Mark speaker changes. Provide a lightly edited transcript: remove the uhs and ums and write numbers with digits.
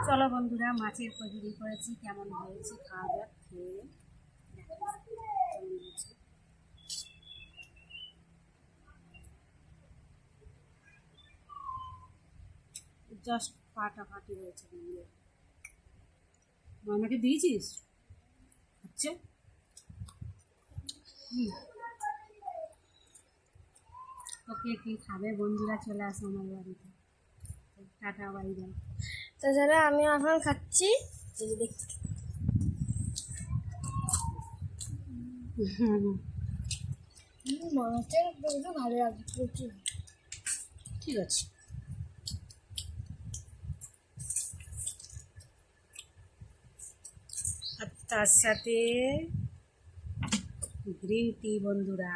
Speaker 1: চলো বন্ধুরা, মাছের কচুরি করেছি, কেমন হয়েছে খাওয়া যাক, খেয়ে জাস্ট ফাটাফাটি হয়েছে। বন্ধুরা আমাকে দিয়েছিস? আচ্ছা, ওকে কি খাবে বন্ধুরা, চলে আসো আমার বাড়িতে। Tata, bye bye.
Speaker 2: তাছাড়া আমি এখন খাচ্ছি মাছের একটু ভালো লাগে প্রচুর।
Speaker 1: ঠিক আছে, আর তার সাথে গ্রিন টি বন্ধুরা।